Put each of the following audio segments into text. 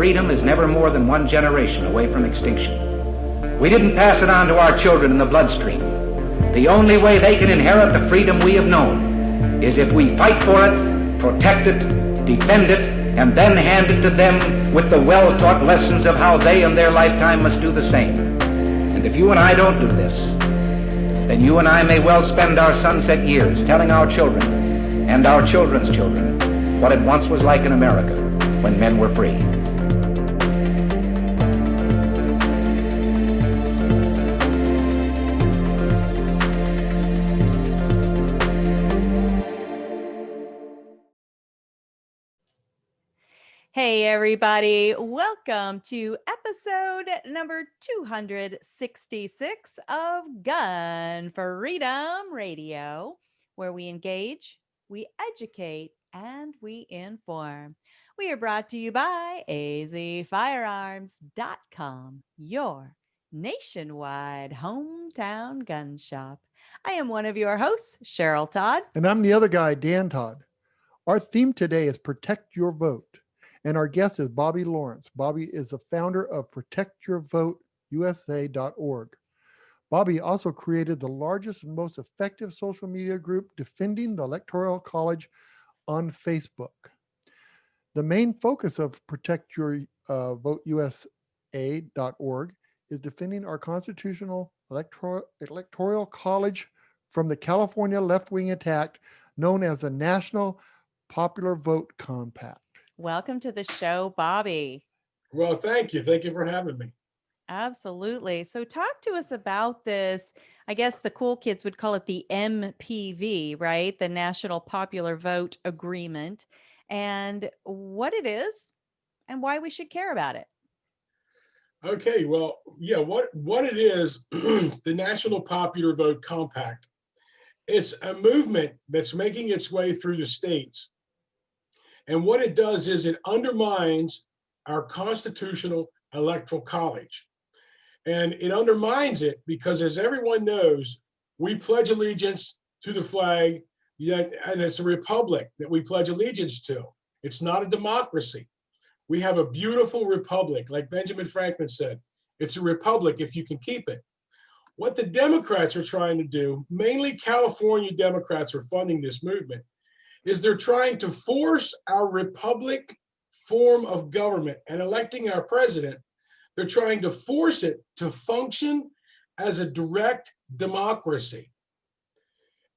freedom is never more than one generation away from extinction. We didn't pass it on to our children in the bloodstream. The only way they can inherit the freedom we have known is if we fight for it, protect it, defend it, and then hand it to them with the well-taught lessons of how they in their lifetime must do the same. And if you and I don't do this, then you and I may well spend our sunset years telling our children and our children's children what it once was like in America when men were free. Hey everybody, welcome to episode number 266 of Gun Freedom Radio, where we engage, we educate, and we inform. We are brought to you by azfirearms.com, your nationwide hometown gun shop. I am one of your hosts, Cheryl Todd. And I'm the other guy, Dan Todd. Our theme today is Protect Your Vote. And our guest is Bobby Lawrence. Bobby is the founder of ProtectYourVoteUSA.org. Bobby also created the largest and most effective social media group defending the Electoral College on Facebook. The main focus of ProtectYourVoteUSA.org is defending our constitutional electoral college from the California left-wing attack known as the National Popular Vote Compact. Welcome to the show, Bobby. Well, thank you. Thank you for having me. Absolutely. So talk to us about this. I guess the cool kids would call it the NPV, right? The National Popular Vote Agreement, and what it is and why we should care about it. Okay, well, yeah, what it is, the National Popular Vote Compact, it's a movement that's making its way through the states. And what it does is it undermines our constitutional electoral college. And it undermines it because, as everyone knows, we pledge allegiance to the flag, and it's a republic that we pledge allegiance to. It's not a democracy. We have a beautiful republic, like Benjamin Franklin said. It's a republic if you can keep it. What the Democrats are trying to do, mainly California Democrats are funding this movement, is they're trying to force our republic form of government and electing our president. They're trying to force it to function as a direct democracy.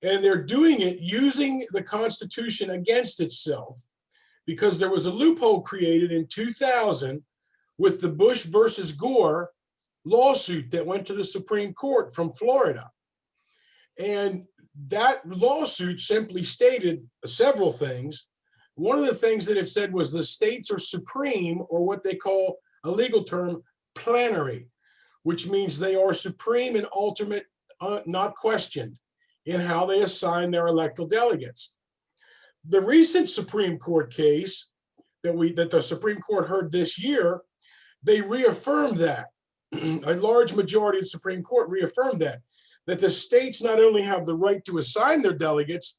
And they're doing it using the Constitution against itself, because there was a loophole created in 2000 with the Bush versus Gore lawsuit that went to the Supreme Court from Florida. And that lawsuit simply stated several things. One of the things that it said was the states are supreme, or what they call a legal term, plenary, which means they are supreme and ultimate, not questioned, in how they assign their electoral delegates. The recent Supreme Court case that the Supreme Court heard this year, they reaffirmed that. A large majority of the Supreme Court reaffirmed that the states not only have the right to assign their delegates,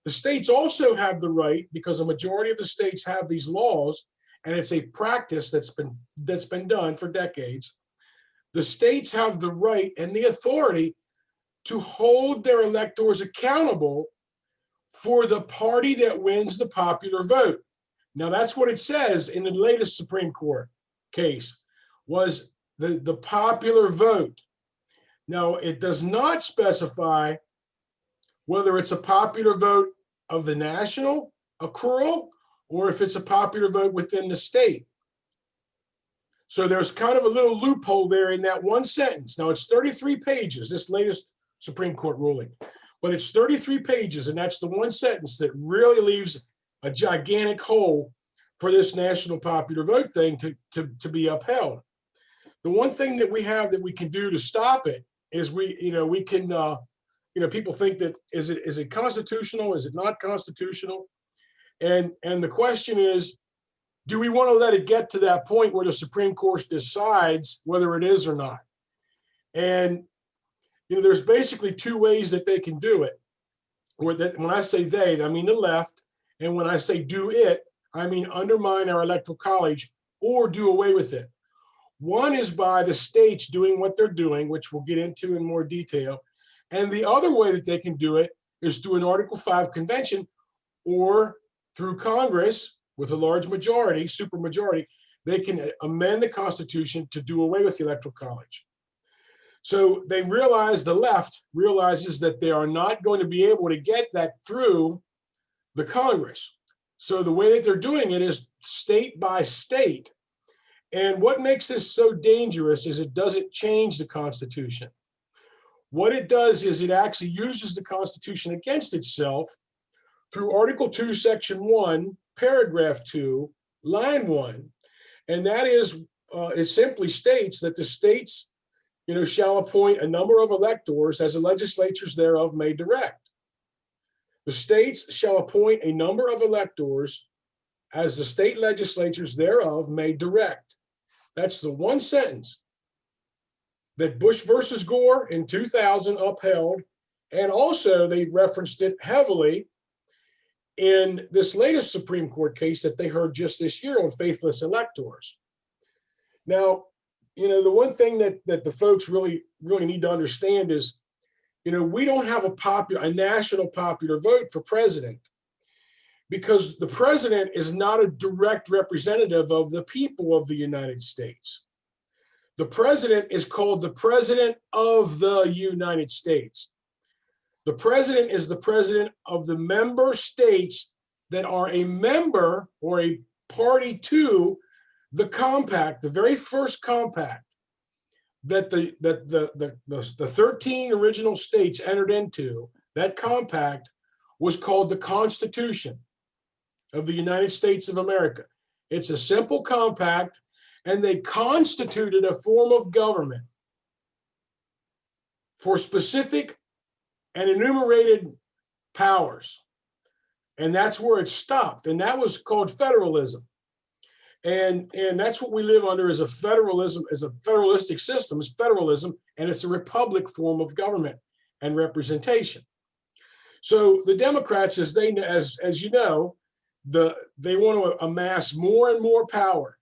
the states also have the right, because a majority of the states have these laws, and it's a practice that's been done for decades. The states have the right and the authority to hold their electors accountable for the party that wins the popular vote. Now, that's what it says in the latest Supreme Court case, was the popular vote. Now, it does not specify whether it's a popular vote of the national accrual or if it's a popular vote within the state. So there's kind of a little loophole there in that one sentence. Now, it's 33 pages, this latest Supreme Court ruling, but it's 33 pages, and that's the one sentence that really leaves a gigantic hole for this national popular vote thing to be upheld. The one thing that we have that we can do to stop it is we can, people think that is it constitutional? Is it not constitutional? And the question is, do we want to let it get to that point where the Supreme Court decides whether it is or not? And there's basically two ways that they can do it. When I say they, I mean the left, and when I say do it, I mean undermine our electoral college or do away with it. One is by the states doing what they're doing, which we'll get into in more detail. And the other way that they can do it is through an Article 5 convention or through Congress with a large majority, supermajority. They can amend the Constitution to do away with the Electoral College. So they realize, the left realizes that they are not going to be able to get that through the Congress. So the way that they're doing it is state by state. And what makes this so dangerous is it doesn't change the Constitution. What it does is it actually uses the Constitution against itself through Article 2, Section 1, Paragraph 2, Line 1. And that is, it simply states that the states, shall appoint a number of electors as the legislatures thereof may direct. The states shall appoint a number of electors as the state legislatures thereof may direct. That's the one sentence that Bush versus Gore in 2000 upheld. And also they referenced it heavily in this latest Supreme Court case that they heard just this year on faithless electors. Now, the one thing that the folks really need to understand is, we don't have a national popular vote for president, because the president is not a direct representative of the people of the United States. The president is called the President of the United States. The president is the president of the member states that are a member or a party to the compact, the very first compact that the 13 original states entered into. That compact was called the Constitution of the United States of America. It's a simple compact, and they constituted a form of government for specific and enumerated powers. And that's where it stopped. And that was called federalism. And that's what we live under, is a federalism, as a federalistic system, is federalism, and it's a republic form of government and representation. So the Democrats, as you know, they want to amass more and more power.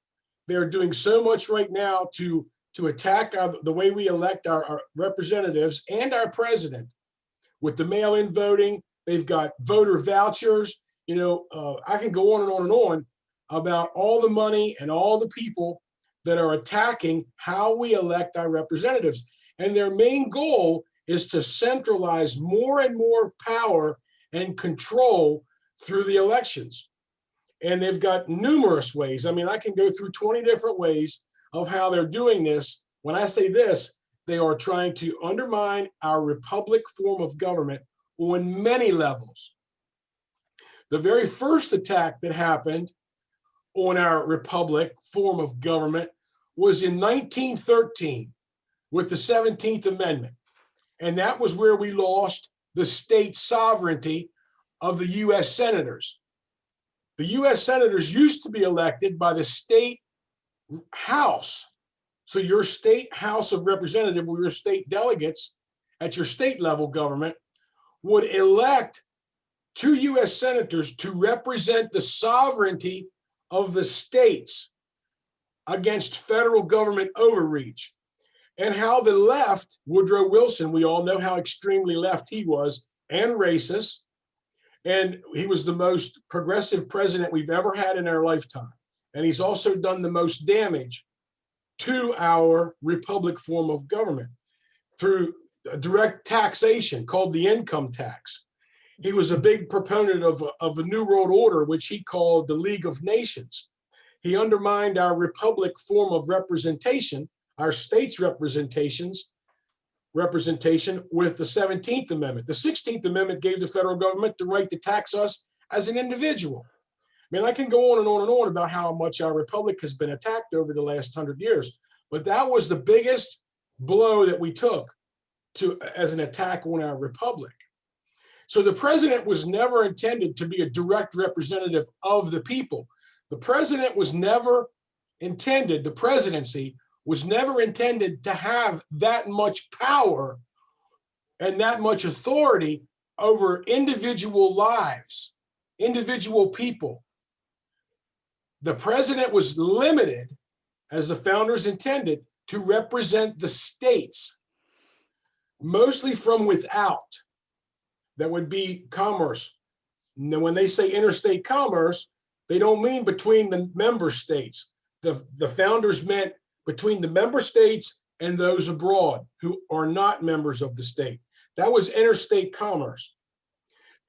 They're doing so much right now to attack the way we elect our representatives and our president with the mail-in voting. They've got voter vouchers. I can go on and on and on about all the money and all the people that are attacking how we elect our representatives. And their main goal is to centralize more and more power and control through the elections. And they've got numerous ways. I mean, I can go through 20 different ways of how they're doing this. When I say this, they are trying to undermine our republic form of government on many levels. The very first attack that happened on our republic form of government was in 1913 with the 17th Amendment. And that was where we lost the state sovereignty of the US senators. The US senators used to be elected by the state house. So your state house of representative, or your state delegates at your state level government, would elect 2 US senators to represent the sovereignty of the states against federal government overreach. And how the left, Woodrow Wilson, we all know how extremely left he was, and racist, and he was the most progressive president we've ever had in our lifetime. And he's also done the most damage to our republic form of government through direct taxation called the income tax. He was a big proponent of a New World Order, which he called the League of Nations. He undermined our republic form of representation, our states' representation with the 17th Amendment. The 16th Amendment gave the federal government the right to tax us as an individual. I mean, I can go on and on and on about how much our republic has been attacked over the last 100 years, but that was the biggest blow that we took as an attack on our republic. So the president was never intended to be a direct representative of the people. The president was never intended, the presidency was never intended to have that much power and that much authority over individual lives, individual people. the president was limited, as the founders intended, to represent the states, mostly from without. That would be commerce. Now, when they say interstate commerce, they don't mean between the member states. The founders meant between the member states and those abroad who are not members of the state. That was interstate commerce.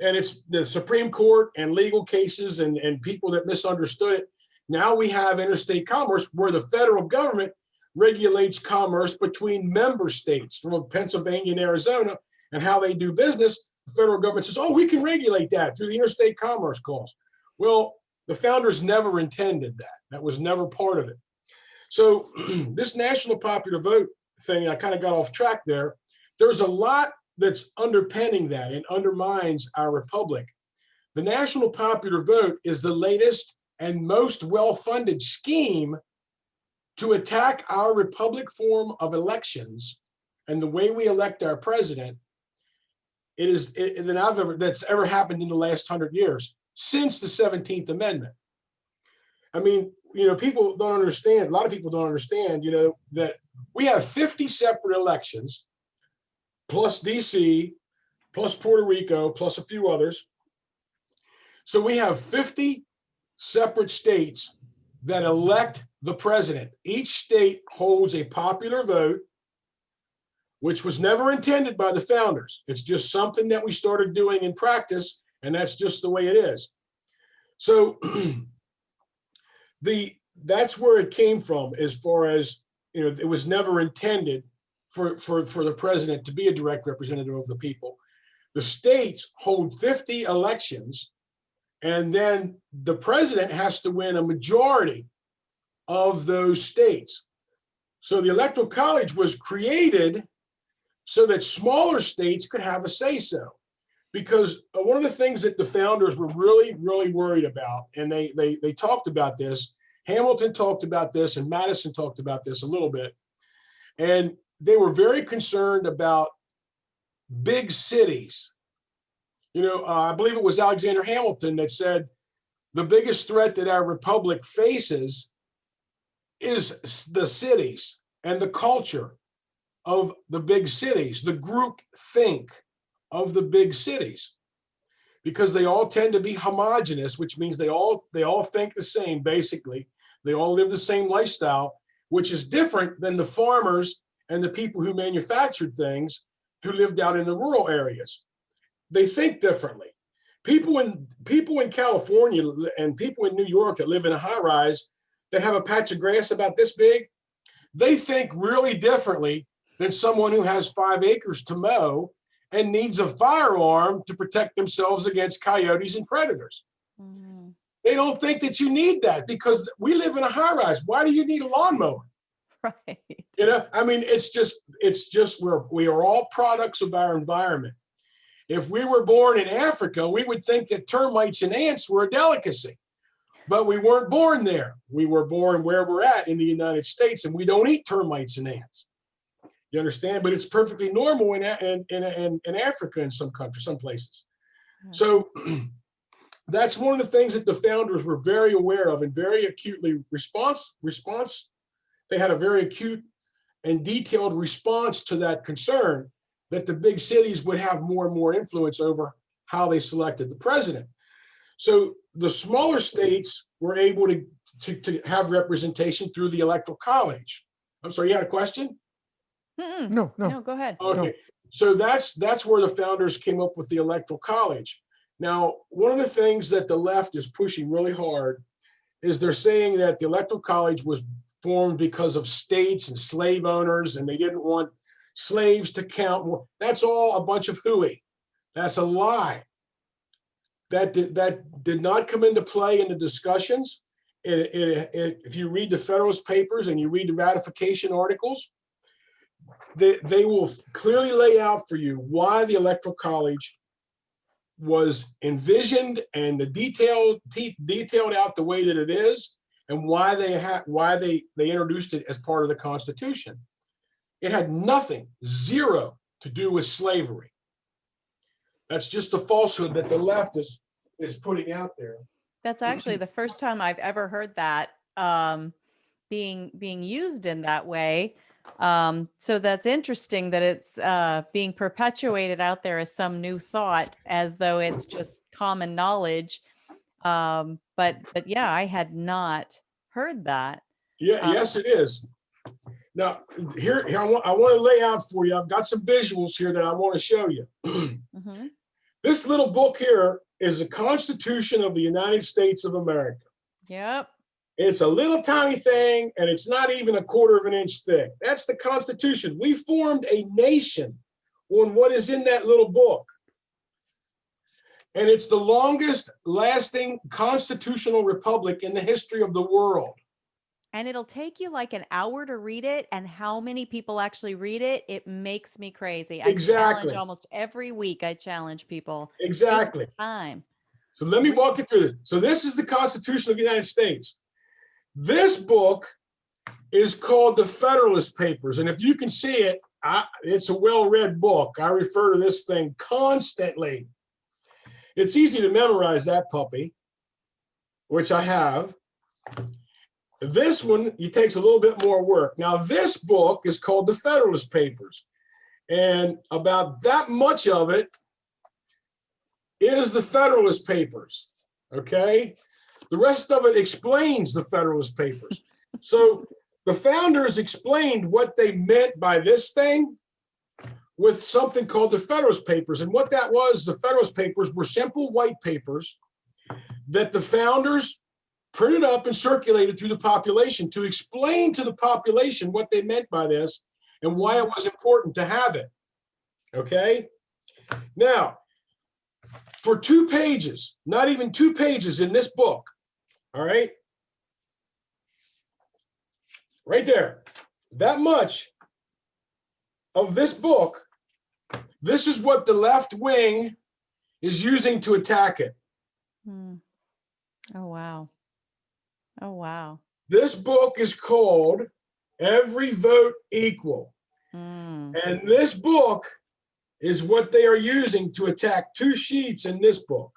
And it's the Supreme Court and legal cases and people that misunderstood it. Now we have interstate commerce where the federal government regulates commerce between member states from Pennsylvania and Arizona and how they do business. The federal government says, oh, we can regulate that through the interstate commerce clause. Well, the founders never intended that. That was never part of it. So this national popular vote thing, I kind of got off track there. There's a lot that's underpinning that and undermines our republic. The national popular vote is the latest and most well-funded scheme to attack our republic form of elections and the way we elect our president. That's ever happened in the last 100 years since the 17th Amendment. I mean, people don't understand, a lot of people don't understand, that we have 50 separate elections, plus DC, plus Puerto Rico, plus a few others. So we have 50 separate states that elect the president. Each state holds a popular vote, which was never intended by the founders. It's just something that we started doing in practice, and that's just the way it is. So that's where it came from, as far as, it was never intended for the president to be a direct representative of the people. The states hold 50 elections, and then the president has to win a majority of those states. So the Electoral College was created so that smaller states could have a say-so. Because one of the things that the founders were really, really worried about, and they talked about this, Hamilton talked about this, and Madison talked about this a little bit, and they were very concerned about big cities. I believe it was Alexander Hamilton that said, the biggest threat that our republic faces is the cities and the culture of the big cities, the group think of the big cities, because they all tend to be homogenous, which means they all think the same, basically. They all live the same lifestyle, which is different than the farmers and the people who manufactured things who lived out in the rural areas. They think differently. People in California and people in New York that live in a high rise that have a patch of grass about this big, they think really differently than someone who has 5 acres to mow and needs a firearm to protect themselves against coyotes and predators. Mm-hmm. They don't think that you need that because we live in a high rise. Why do you need a lawnmower? Right. It's just we are all products of our environment. If we were born in Africa, we would think that termites and ants were a delicacy, but we weren't born there. We were born where we're at in the United States, and we don't eat termites and ants. You understand? But it's perfectly normal in Africa in some countries, some places. Mm-hmm. So that's one of the things that the founders were very aware of and very acutely response. They had a very acute and detailed response to that concern that the big cities would have more and more influence over how they selected the president. So the smaller states were able to have representation through the Electoral College. I'm sorry, you had a question? No, go ahead. Okay, no. So that's where the founders came up with the Electoral College. Now, one of the things that the left is pushing really hard is they're saying that the Electoral College was formed because of states and slave owners, and they didn't want slaves to count more. That's all a bunch of hooey. That's a lie. That did not come into play in the discussions. If you read the Federalist Papers and you read the ratification articles, they will clearly lay out for you why the Electoral College was envisioned and the detailed out the way that it is, and why they introduced it as part of the Constitution. It had nothing, zero, to do with slavery. That's just a falsehood that the left is putting out there. That's actually the first time I've ever heard that being used in that way. So that's interesting that it's being perpetuated out there as some new thought, as though it's just common knowledge. But yeah, I had not heard that. Yeah, yes, it is. Now, here I want to lay out for you. I've got some visuals here that I want to show you. Mm-hmm. This little book here is the Constitution of the United States of America. Yep. It's a little tiny thing, and it's not even 1/4 of an inch thick. That's the Constitution. We formed a nation on what is in that little book. And it's the longest lasting constitutional republic in the history of the world. And it'll take you like an hour to read it. And how many people actually read it? It makes me crazy. I Exactly. challenge almost every week. I challenge people. Exactly. Take the time. So let me walk you through this. So this is the Constitution of the United States. This book is called the Federalist Papers. And if you can see it, it's a well-read book. I refer to this thing constantly. It's easy to memorize that puppy, which I have. This one, it takes a little bit more work. Now, this book is called the Federalist Papers. And about that much of it is the Federalist Papers, okay? The rest of it explains the Federalist Papers. So the founders explained what they meant by this thing with something called the Federalist Papers. And what that was, the Federalist Papers were simple white papers that the founders printed up and circulated through the population to explain to the population what they meant by this and why it was important to have it, okay? Now, for 2 pages, not even 2 pages in this book, all right? Right there, that much of this book, this is what the left wing is using to attack it. Oh, wow. Oh, wow. This book is called Every Vote Equal. Mm. And this book is what they are using to attack 2 sheets in this book.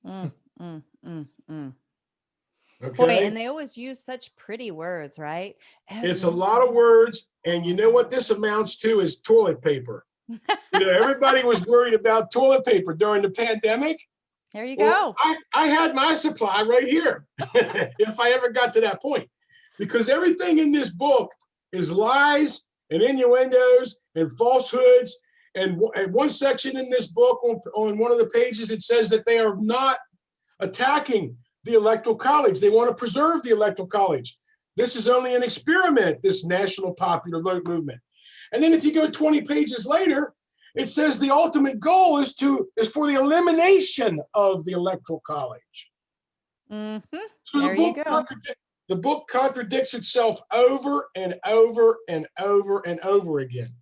Okay. Boy, and they always use such pretty words, right? It's a lot of words. And you know what this amounts to is toilet paper. You know, everybody was worried about toilet paper during the pandemic. There you Well, go. I had my supply right here if I ever got to that point, because everything in this book is lies and innuendos and falsehoods. And one section in this book on one of the pages, it says that they are not attacking the Electoral College. They want to preserve the Electoral College. This is only an experiment, this national popular vote movement. And then if you go 20 pages later, it says the ultimate goal is for the elimination of the Electoral College. Mm-hmm. So There you go. The book contradicts itself over and over and over and over again.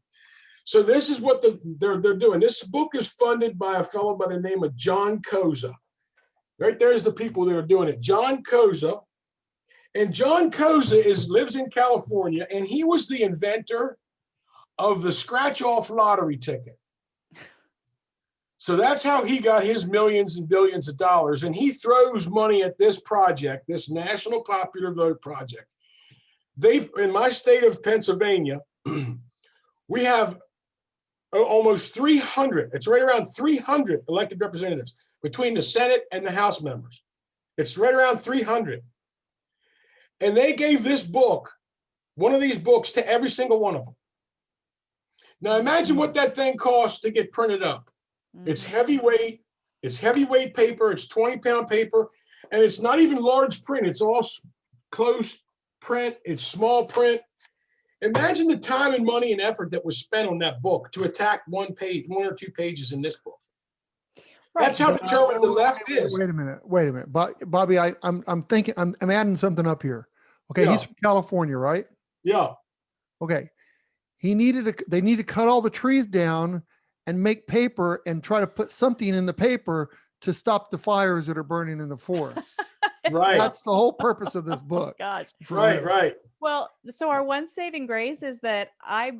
So this is what they're doing. This book is funded by a fellow by the name of John Koza. Right there's the people that are doing it. John Koza. And John Koza lives in California, and he was the inventor of the scratch-off lottery ticket. So that's how he got his millions and billions of dollars. And he throws money at this project, this National Popular Vote project. In my state of Pennsylvania, we have almost 300, it's right around 300 elected representatives between the Senate and the House members. It's right around 300. And they gave this book, one of these books, to every single one of them. Now imagine what that thing costs to get printed up. It's heavyweight. It's heavyweight paper. It's 20-pound paper. And it's not even large print. It's all close print. It's small print. Imagine the time and money and effort that was spent on that book to attack 1 or 2 pages in this book. Right. That's how determined the left is. Wait a minute. Bobby, I'm thinking, I'm adding something up here. Okay, yeah. He's from California, right? Yeah. Okay. They need to cut all the trees down and make paper and try to put something in the paper to stop the fires that are burning in the forest. Right. That's the whole purpose of this book. Oh, gosh. Right. Well, so our one saving grace is that I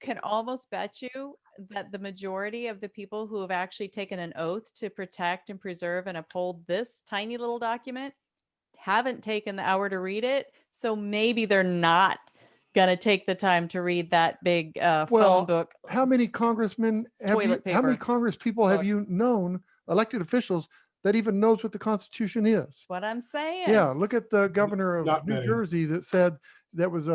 can almost bet you that the majority of the people who have actually taken an oath to protect and preserve and uphold this tiny little document haven't taken the hour to read it. So maybe they're not going to take the time to read that big phone book. How many congressmen have you, Toilet how many paper Congress people have book. you known, elected officials, that even knows what the Constitution is? What I'm saying. Yeah, look at the governor Not of New many. Jersey that said that was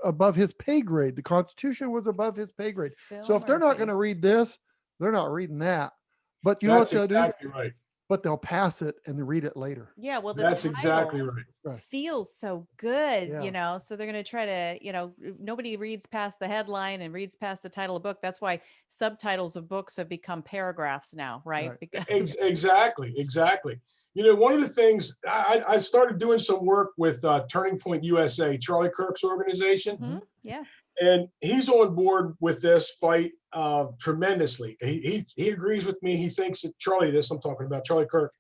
above his pay grade. The Constitution was above his pay grade. Bill So if they're not Murphy. going to read this, they're not reading that. But you know what That's they'll do? exactly right. But they'll pass it and read it later. Yeah, well, the That's exactly title right. feels so good, Yeah. you know, so they're going to try to, you know, nobody reads past the headline and reads past the title of book. That's why subtitles of books have become paragraphs now, right? Right. Because Exactly. You know, one of the things I started doing some work with Turning Point USA, Charlie Kirk's organization, Mhm, yeah. and he's on board with this fight tremendously. He agrees with me. He thinks that I'm talking about Charlie Kirk.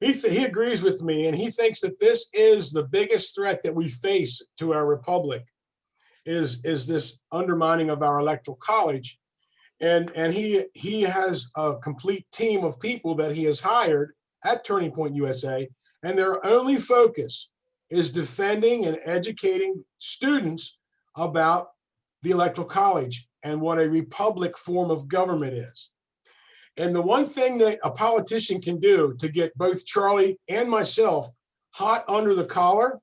He agrees with me, and he thinks that this is the biggest threat that we face to our republic is this undermining of our electoral college. And he has a complete team of people that he has hired at Turning Point USA, and their only focus is defending and educating students about the electoral college and what a republic form of government is. And the one thing that a politician can do to get both Charlie and myself hot under the collar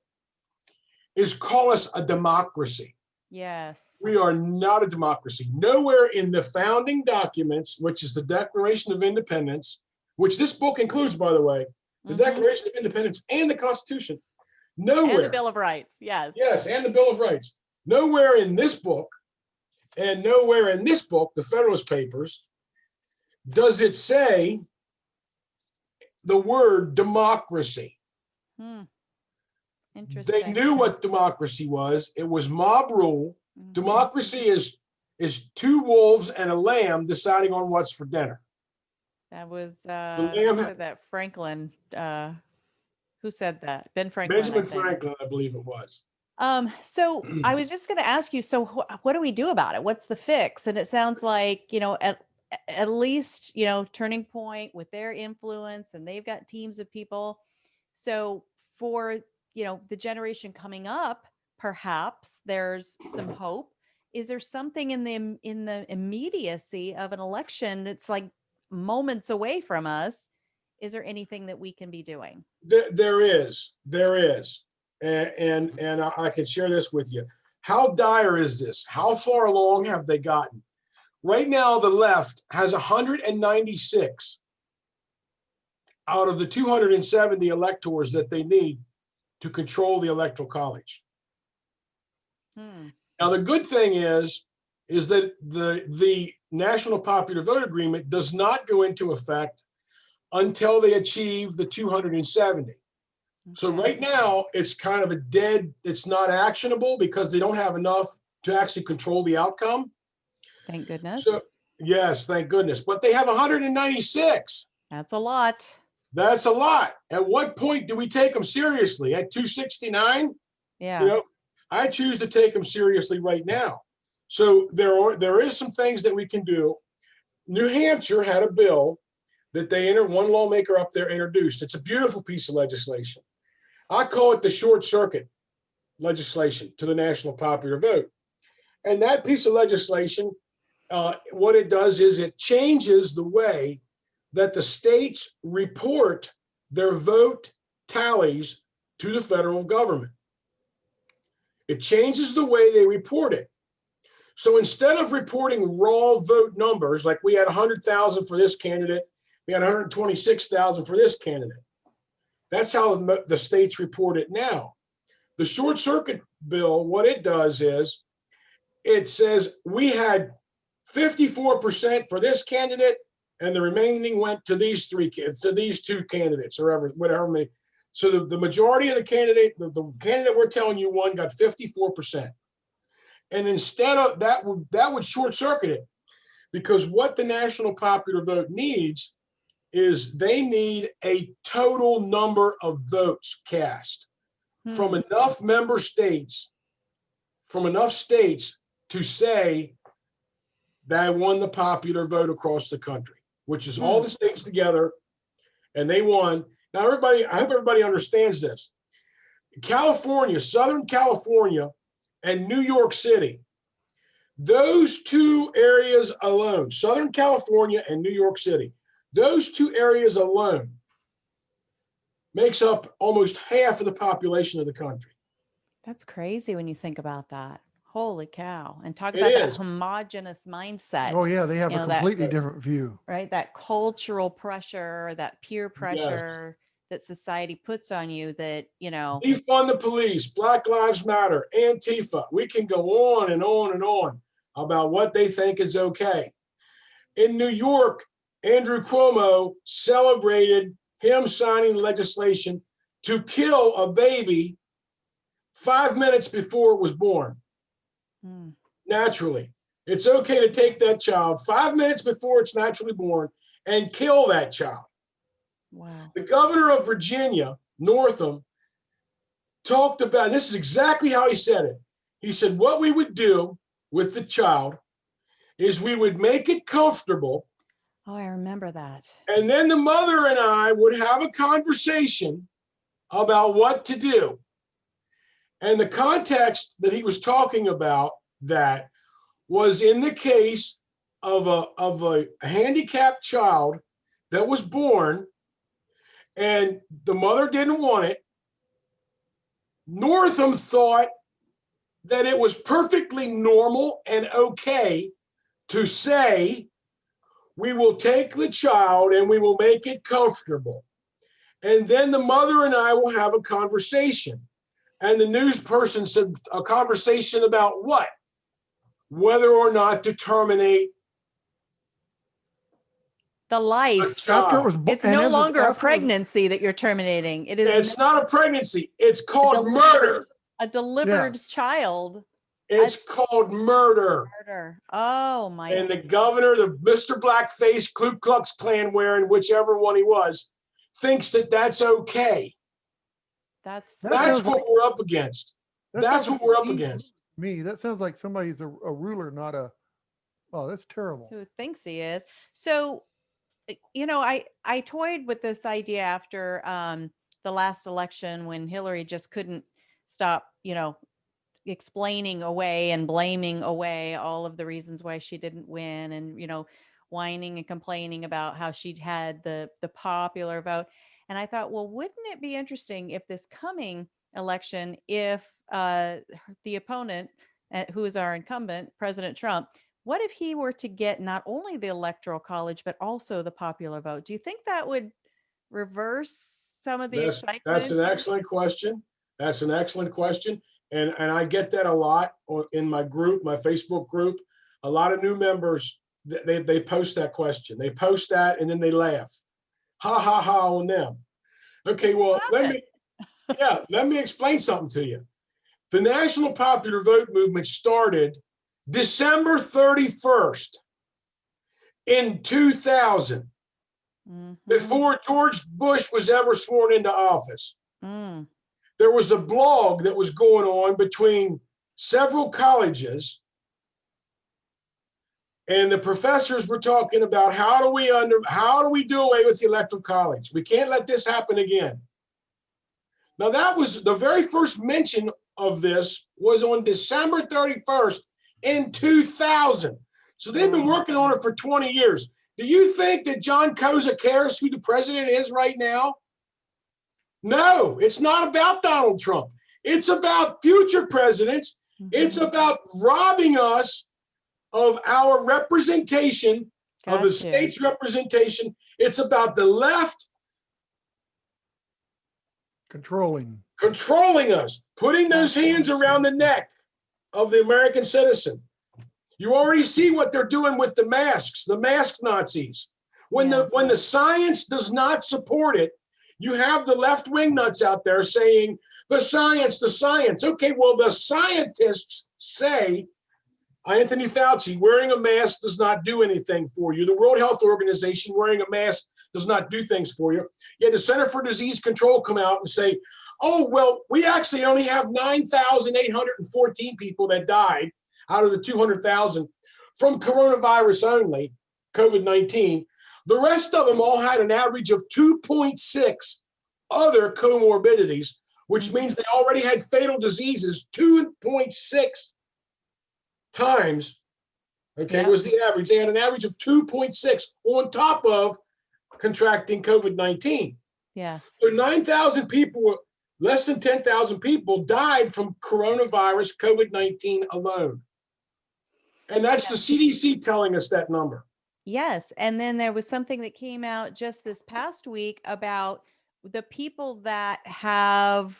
is call us a democracy. Yes. We are not a democracy. Nowhere in the founding documents, which is the Declaration of Independence, which this book includes, by the way, the Mhm. Declaration of Independence and the Constitution. Nowhere. And the Bill of Rights. Yes. Yes, and the Bill of Rights. Nowhere in this book, and nowhere in this book, the Federalist Papers, does it say the word democracy. Hmm. Interesting. They knew what democracy was. It was mob rule. Mhm. Democracy is two wolves and a lamb deciding on what's for dinner. That was lamb- who said that? Franklin. Who said that? Ben Franklin. I Benjamin think. Franklin, I believe it was. So I was just going to ask you, so what do we do about it? What's the fix? And it sounds like, you know, at least, you know, Turning Point with their influence, and they've got teams of people. So for, you know, the generation coming up, perhaps there's some hope. Is there something in the immediacy of an election that's like moments away from us? Is there anything that we can be doing? There is. And I can share this with you. How dire is this? How far along have they gotten? Right now, the left has 196 out of the 270 electors that they need to control the electoral college. Now, the good thing is that the National Popular Vote Agreement does not go into effect until they achieve the 270. So right now, it's kind of a dead, it's not actionable because they don't have enough to actually control the outcome. Thank goodness. So, yes, thank goodness. But they have 196. That's a lot. That's a lot. At what point do we take them seriously? At 269? Yeah. You know, I choose to take them seriously right now. So there is some things that we can do. New Hampshire had a bill that one lawmaker up there introduced. It's a beautiful piece of legislation. I call it the short circuit legislation to the national popular vote. And that piece of legislation, what it does is it changes the way that the states report their vote tallies to the federal government. It changes the way they report it. So instead of reporting raw vote numbers, like we had 100,000 for this candidate, we had 126,000 for this candidate. That's how the states report it now. The short circuit bill, what it does is it says we had 54% for this candidate, and the remaining went to these two candidates, or whatever many. So the majority of the candidate we're telling you won got 54%. And instead of that would short circuit it, because what the national popular vote needs is they need a total number of votes cast from enough states to say that won the popular vote across the country, which is all the states together, and they won. Now, everybody, I hope everybody understands this. California, Southern California, and New York City, those two areas alone, Southern California and New York City, those two areas alone makes up almost half of the population of the country. That's crazy when you think about that. Holy cow. And talk It about that is. homogenous mindset. Oh yeah, they have You a know, that- completely different view. right? That cultural pressure, that peer Yes. pressure that society puts on you that, you know, Defund the police, Black Lives Matter, Antifa. We can go on and on and on about what they think is okay. In New York, Andrew Cuomo celebrated him signing legislation to kill a baby 5 minutes before it was born. mm, Naturally. It's okay to take that child 5 minutes before it's naturally born and kill that child. wow. The governor of Virginia, Northam, talked about, and this is exactly how he said it. He said, what we would do with the child is we would make it comfortable, Oh, I remember that. and then the mother and I would have a conversation about what to do. And the context that he was talking about that was in the case of a handicapped child that was born and the mother didn't want it. Northam thought that it was perfectly normal and okay to say, we will take the child and we will make it comfortable. And then the mother and I will have a conversation. And the news person said, a conversation about what? Whether or not to terminate The the life. child. After it was It's and no as it- longer a after it- pregnancy that you're terminating. It is It's not a pregnancy. It's called delivered- murder. a delivered Yes. child. It's That's- called murder. Murder. Oh my. And the governor, the Mr. Blackface, Ku Klux Klan wearing, whichever one he was, thinks that that's okay. That's That That's sounds what we're up against. that That's sounds what we're like up me- against. Me, that sounds like somebody's a ruler, not a. Oh, that's terrible. who thinks he is. So, you know, I toyed with this idea after the last election when Hillary just couldn't stop, you know, explaining away and blaming away all of the reasons why she didn't win, and, you know, whining and complaining about how she'd had the popular vote. And I thought, well, wouldn't it be interesting if this coming election, if the opponent, who is our incumbent, President Trump, what if he were to get not only the Electoral College, but also the popular vote? Do you think that would reverse some of the excitement? That's an excellent question. That's an excellent question. And I get that a lot in my group, my Facebook group. A lot of new members, they post that question. They post that and then they laugh. Ha ha ha on them. Okay, well, let me explain something to you. The national popular vote movement started December 31st in 2000, Mhm. before George Bush was ever sworn into office. Mm. There was a blog that was going on between several colleges, and the professors were talking about how do we do away with the Electoral College? We can't let this happen again. Now, that was the very first mention of this was on December 31st in 2000. So they've been working on it for 20 years. Do you think that John Koza cares who the president is right now? No, it's not about Donald Trump. It's about future presidents. It's about robbing us of our representation, of the Gotcha. state's representation. It's about the left controlling us, putting those hands around the neck of the American citizen. You already see what they're doing with the masks, the mask Nazis. When the science does not support it, you have the left-wing nuts out there saying, the science. Okay, well, the scientists say, Anthony Fauci, wearing a mask does not do anything for you. The World Health Organization, wearing a mask does not do things for you. Yet the Center for Disease Control come out and say, oh, well, we actually only have 9,814 people that died out of the 200,000 from coronavirus only, COVID-19. The rest of them all had an average of 2.6 other comorbidities, which means they already had fatal diseases 2.6 times. Okay, was the average. They had an average of 2.6 on top of contracting COVID-19. Yes. So 9,000 people, less than 10,000 people died from coronavirus COVID-19 alone. And that's the CDC telling us that number. Yes. And then there was something that came out just this past week about the people that have,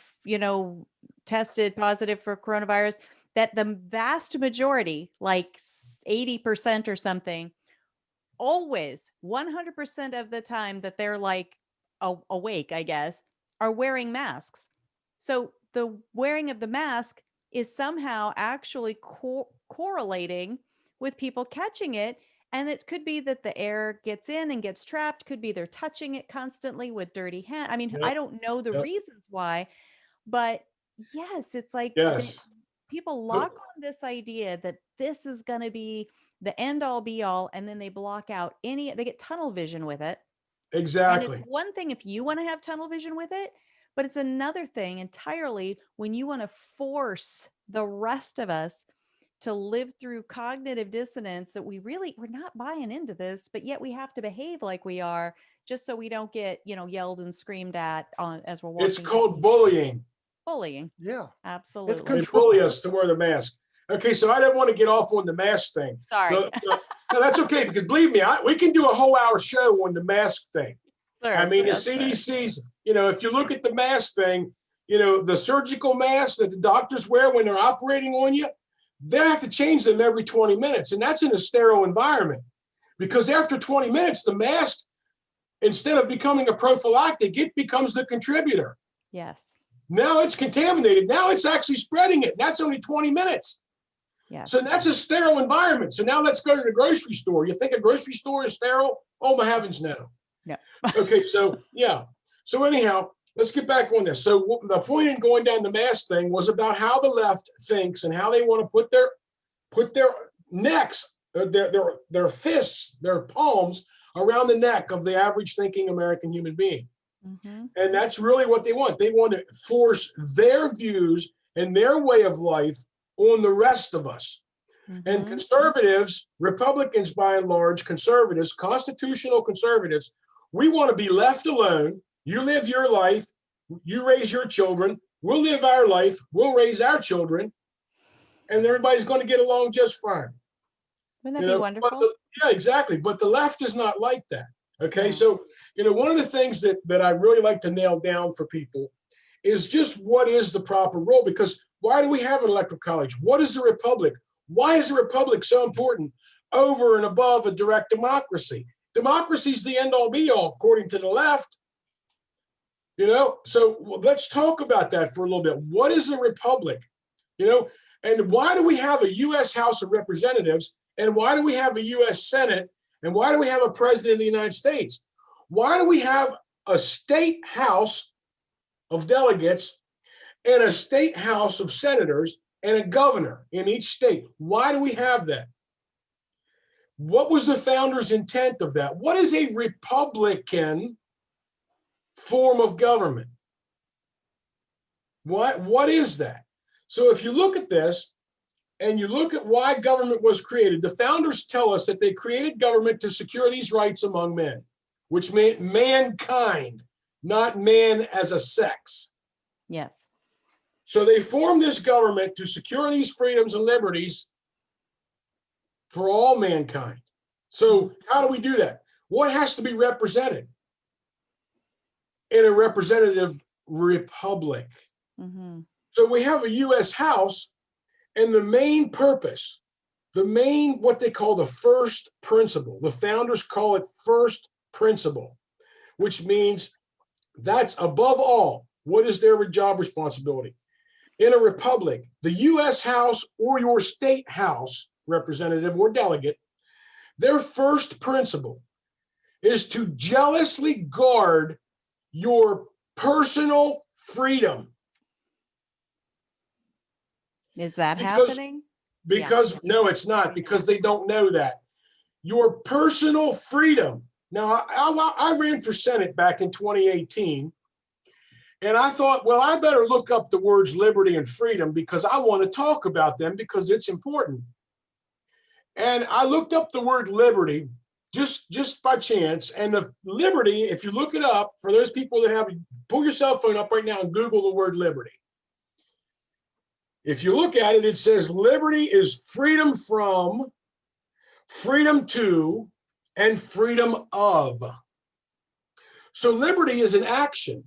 tested positive for coronavirus, that the vast majority, like 80% or something, always 100% of the time that they're like awake, I guess, are wearing masks. So the wearing of the mask is somehow actually correlating with people catching it. And it could be that the air gets in and gets trapped. Could be they're touching it constantly with dirty hands. I mean, I don't know the reasons why, but yes, it's like people lock on this idea that this is going to be the end all be all. And then they block out they get tunnel vision with it. Exactly. And it's one thing if you want to have tunnel vision with it, but it's another thing entirely when you want to force the rest of us to live through cognitive dissonance that we're not buying into this, but yet we have to behave like we are just so we don't get, yelled and screamed at as we're walking. It's called bullying. Bullying. Yeah. Absolutely. They bully us to wear the mask. Okay, so I didn't want to get off on the mask thing. Sorry. No, that's okay, because believe me, we can do a whole hour show on the mask thing. Sure, I mean, the CDC's, if you look at the mask thing, the surgical masks that the doctors wear when they're operating on you, they have to change them every 20 minutes. And that's in a sterile environment. Because after 20 minutes, the mask, instead of becoming a prophylactic, it becomes the contributor. Yes. Now it's contaminated. Now it's actually spreading it. That's only 20 minutes. Yes. So that's a sterile environment. So now let's go to the grocery store. You think a grocery store is sterile? Oh, my heavens, no. No. Okay, so yeah. So anyhow, let's get back on this. So the point in going down the mask thing was about how the left thinks and how they want to put their necks, their fists, their palms around the neck of the average thinking American human being. Mm-hmm. And that's really what they want. They want to force their views and their way of life on the rest of us. Mm-hmm. And conservatives, Republicans by and large, conservatives, constitutional conservatives, we want to be left alone. You live your life, you raise your children, we'll live our life, we'll raise our children, and everybody's going to get along just fine. Wouldn't that be wonderful? Yeah, exactly. But the left is not like that. Okay, so one of the things that I really like to nail down for people is just what is the proper role, because why do we have an electoral college? What is a republic? Why is a republic so important over and above a direct democracy? Democracy is the end all be all, according to the left. So let's talk about that for a little bit. What is a republic? And why do we have a U.S. House of Representatives? And why do we have a U.S. Senate? And why do we have a president of the United States? Why do we have a state house of delegates and a state house of senators and a governor in each state? Why do we have that? What was the founders' intent of that? What is a Republican form of government? What is that? So if you look at this and you look at why government was created, the founders tell us that they created government to secure these rights among men, which meant mankind, not man as a sex. Yes. So they formed this government to secure these freedoms and liberties for all mankind. So how do we do that? What has to be represented in a representative republic? Mm-hmm. So we have a U.S. House, and the main purpose, what they call the first principle, the founders call it first principle, which means that's above all. What is their job responsibility? In a republic, the U.S. House or your state House representative or delegate, their first principle is to jealously guard your personal freedom. Is that happening? Because no, it's not, because they don't know that. Your personal freedom. Now, I ran for Senate back in 2018, and I thought, well, I better look up the words liberty and freedom because I want to talk about them because it's important. And I looked up the word liberty just by chance. And the liberty, if you look it up, for those people that have, pull your cell phone up right now and Google the word liberty. If you look at it, it says liberty is freedom from, freedom to, and freedom of. So liberty is an action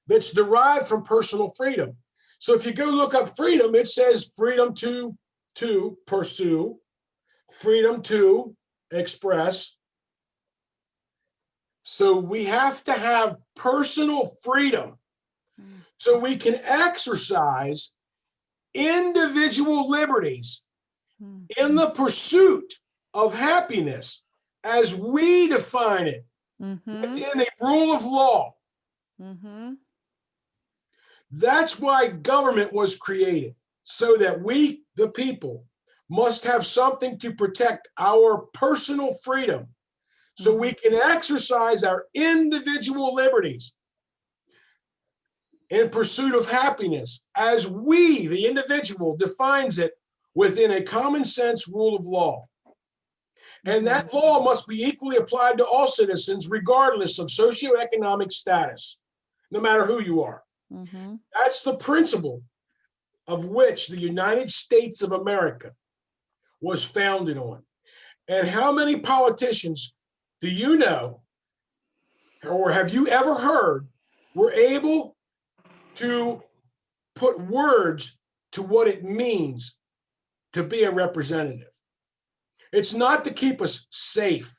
that's derived from personal freedom. So if you go look up freedom, it says freedom to pursue, freedom to express. So we have to have personal freedom so we can exercise individual liberties in the pursuit of happiness as we define it within a rule of law. That's why government was created, so that we, the people, must have something to protect our personal freedom so we can exercise our individual liberties in pursuit of happiness as we, the individual, defines it within a common sense rule of law. And that law must be equally applied to all citizens, regardless of socioeconomic status, no matter who you are. That's the principle of which the United States of America was founded on. And how many politicians do you know, or have you ever heard, were able to put words to what it means to be a representative? It's not to keep us safe.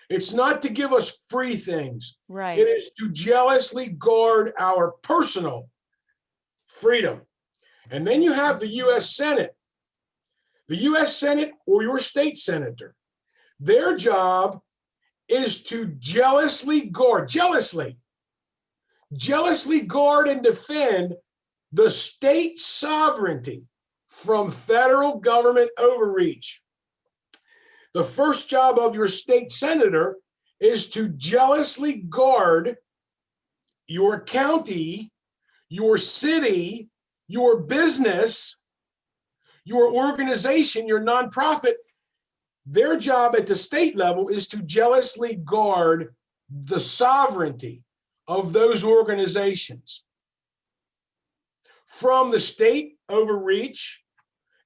It's not to give us free things. Right. It is to jealously guard our personal freedom. And then you have the U.S. Senate. The U.S. Senate or your state senator, their job is to jealously guard and defend the state sovereignty from federal government overreach. The first job of your state senator is to jealously guard your county, your city, your business, your organization, your nonprofit. Their job at the state level is to jealously guard the sovereignty of those organizations from the state overreach,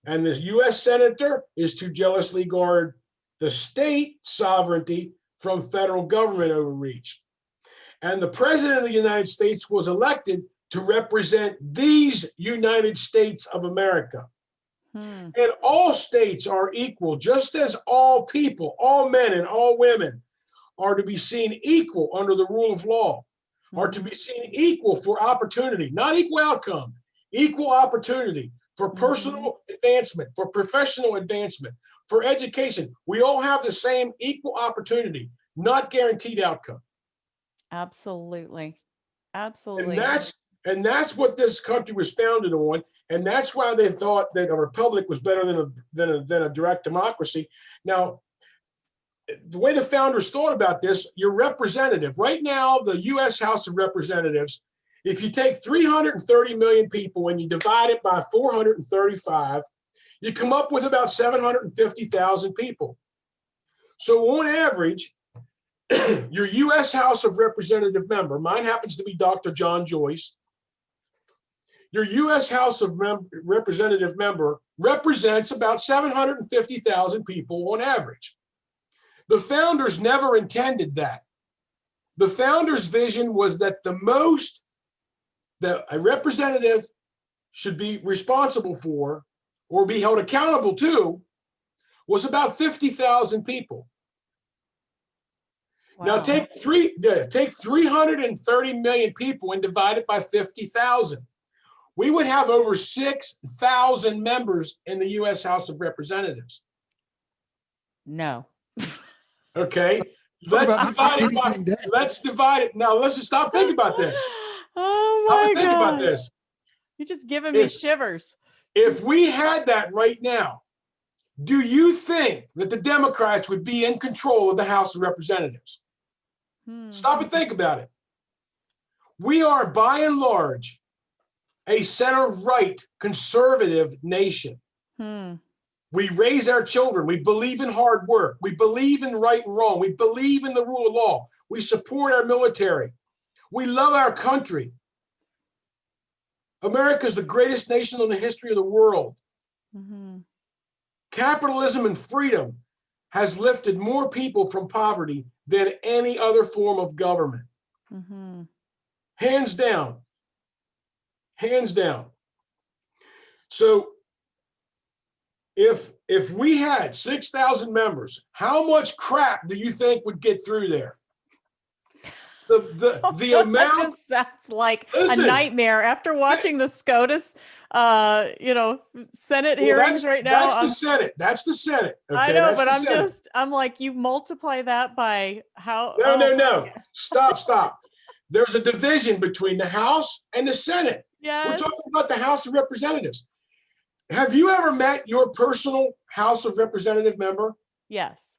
and the U.S. senator is to jealously guard the state sovereignty from federal government overreach. And the president of the United States was elected to represent these United States of America. And all states are equal, just as all people, all men and all women are to be seen equal under the rule of law, are to be seen equal for opportunity, not equal outcome, equal opportunity for personal advancement, for professional advancement, for education. We all have the same equal opportunity, not guaranteed outcome. Absolutely. Absolutely. And that's what this country was founded on. And that's why they thought that a republic was better than a direct democracy. Now, the way the founders thought about this, your representative, right now, the U.S. House of Representatives, if you take 330 million people and you divide it by 435, you come up with about 750,000 people. So on average, your U.S. House of Representative member, mine happens to be Dr. John Joyce, your U.S. House of Representative member represents about 750,000 people on average. The founders never intended that. The founders' vision was that that a representative should be responsible for or be held accountable to was about 50,000 people. Wow. Now take 330 million people and divide it by 50,000. We would have over 6,000 members in the U.S. House of Representatives. No. Okay. Let's divide it. Now let's just stop thinking about this. Oh my God. Think about this. You're just giving me shivers. If we had that right now, Do you think that the Democrats would be in control of the House of Representatives? Stop and think about it. We are, by and large, a center-right conservative nation. We raise our children. We believe in hard work. We believe in right and wrong. We believe in the rule of law. We support our military. We love our country. America is the greatest nation in the history of the world. Capitalism and freedom has lifted more people from poverty than any other form of government. Hands down. Hands down. So if we had 6,000 members, how much crap do you think would get through there? The amount that just sounds like listen, a nightmare after watching the SCOTUS Senate hearings right now. That's the Senate. That's the Senate. Okay? I know, That's but I'm like, you multiply that by how? No. Stop. There's a division between the House and the Senate. Yes. We're talking about the House of Representatives. Have you ever met your personal House of Representative member? Yes.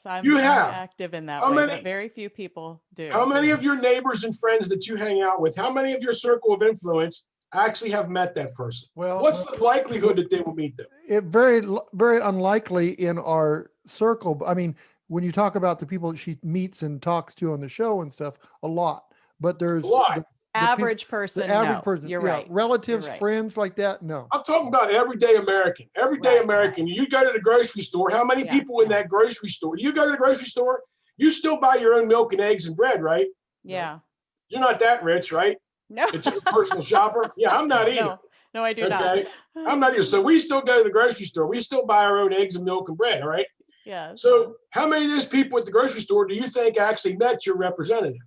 I'm active in that way, but very few people do. How many of your neighbors and friends that you hang out with, how many of your circle of influence actually have met that person? Well, what's the likelihood that they will meet them? It very unlikely in our circle. I mean, when you talk about the people that she meets and talks to on the show and stuff, a lot. But there's a lot. Average person. You're right. Yeah, relatives, You're right. friends like that. No. I'm talking about everyday American. Everyday American. You go to the grocery store. How many people in that grocery store? You go to the grocery store. You still buy your own milk and eggs and bread, right? Yeah. You're not that rich, right? No. It's a personal shopper. Yeah, I'm not either. No, I do not. I'm not either. So we still go to the grocery store. We still buy our own eggs and milk and bread, all right? Yeah. So how many of those people at the grocery store do you think actually met your representative?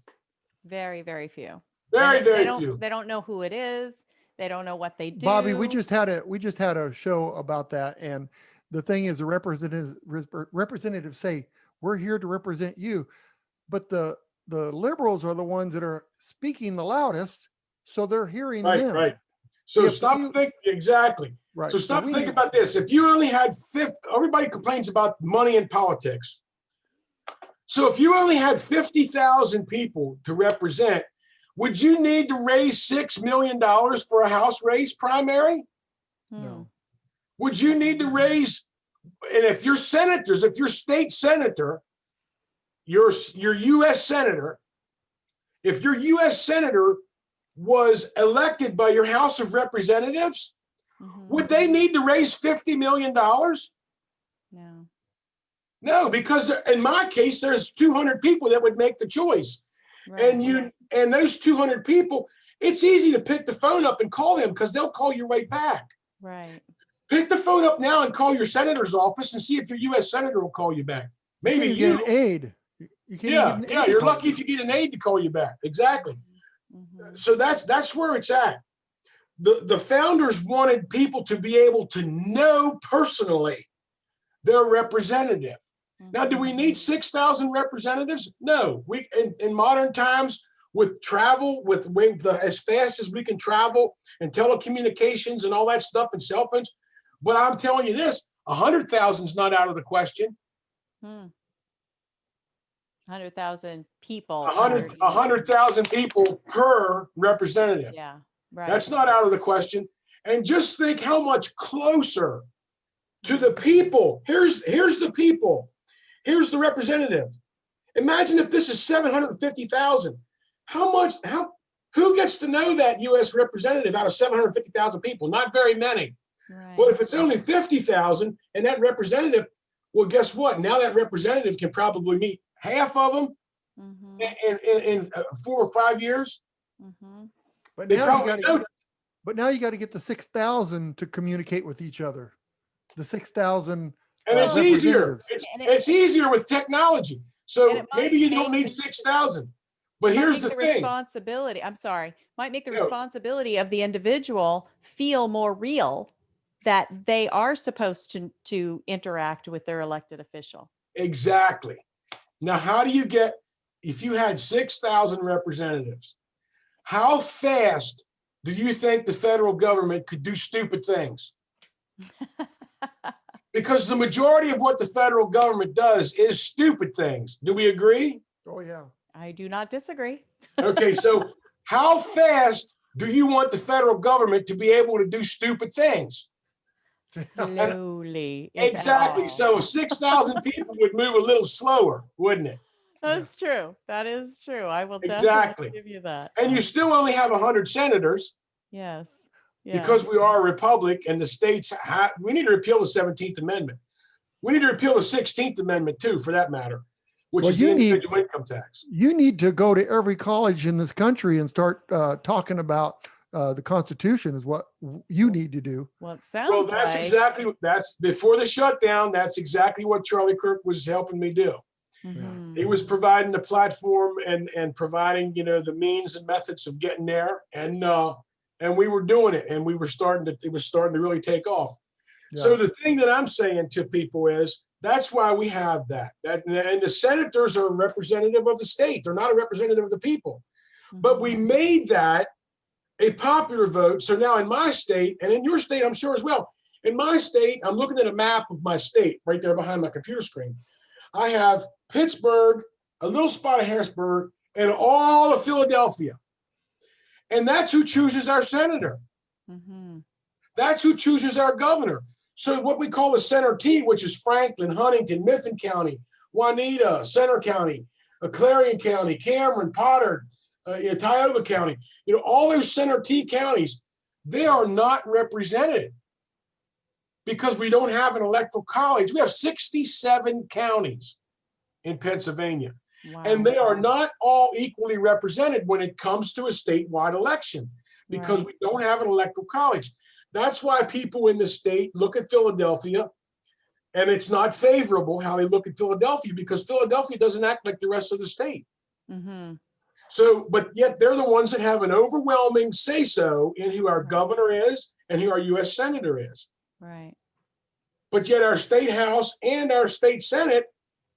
Very, very few. Very few. They don't know who it is. They don't know what they do. Bobby, we just had a show about that, and the thing is, the representatives say we're here to represent you, but the liberals are the ones that are speaking the loudest, so they're hearing them. Right. So stop thinking exactly. Right. So stop thinking about this. If you only had everybody complains about money in politics. So if you only had 50,000 people to represent, would you need to raise $6 million for a House race primary? No. Would you need to raise, and if your senators, if your state senator, your U.S. senator, if your U.S. senator was elected by your House of Representatives, would they need to raise $50 million? No, because in my case, there's 200 people that would make the choice. Right. And those 200 people, it's easy to pick the phone up and call them because they'll call you right back. Right. Pick the phone up now and call your senator's office and see if your U.S. senator will call you back. Maybe you get an aide. You're lucky if you get an aide to call you back. Exactly. So that's where it's at. The founders wanted people to be able to know personally their representative. Now, do we need 6,000 representatives? No. We in modern times, with travel, with as fast as we can travel and telecommunications and all that stuff and cell phones. But I'm telling you this, 100,000 is not out of the question. 100,000 people. 100,000 people per representative. Yeah, right. That's not out of the question. And just think how much closer to the people. Here's the people. Here's the representative. Imagine if this is 750,000. Who gets to know that U.S. representative out of 750,000 people? Not very many. Right. But if it's only 50,000 and that representative, well, guess what? Now that representative can probably meet half of them in 4 or 5 years. But now you got to get the 6,000 to communicate with each other. The 6,000. And it's easier. It's easier with technology. So maybe you don't need 6,000. But here's the thing. Responsibility. I'm sorry. Might make the responsibility of the individual feel more real, that they are supposed to interact with their elected official. Exactly. Now, how do you get, if you had 6,000 representatives, how fast do you think the federal government could do stupid things? Because the majority of what the federal government does is stupid things. Do we agree? Oh, yeah. I do not disagree. Okay, so how fast do you want the federal government to be able to do stupid things? Slowly. if at Exactly. all. So 6,000 people would move a little slower, wouldn't it? That's true. That is true. I will Exactly. definitely give you that. And you still only have 100 senators Yes. Yeah. because we are a republic and the states we need to repeal the 17th Amendment. We need to repeal the 16th Amendment too, for that matter, which Well, is the individual income tax. You need to go to every college in this country and start talking about the Constitution is what you need to do. Well, it sounds Well, that's before the shutdown. That's exactly what Charlie Kirk was helping me do. Mhm. He was providing the platform and providing, the means and methods of getting there. And we were doing it, and it was starting to really take off. Yeah. So the thing that I'm saying to people is that's why we have that. And the senators are a representative of the state. They're not a representative of the people. But we made that a popular vote. So now in my state, and in your state, I'm sure as well, in my state, I'm looking at a map of my state right there behind my computer screen. I have Pittsburgh, a little spot of Harrisburg, and all of Philadelphia. And that's who chooses our senator. Mhm. That's who chooses our governor. So what we call the Center T, which is Franklin, Huntington, Mifflin County, Juanita, Center County, Clarion County, Cameron, Potter, Tioga County, all those Center T counties, they are not represented because we don't have an electoral college. We have 67 counties in Pennsylvania, Wow. and they are not all equally represented when it comes to a statewide election because Right. we don't have an electoral college. That's why people in the state look at Philadelphia, and it's not favorable how they look at Philadelphia because Philadelphia doesn't act like the rest of the state. Mhm. So, but yet they're the ones that have an overwhelming say-so in who our governor is and who our U.S. senator is. Right. But yet our state house and our state senate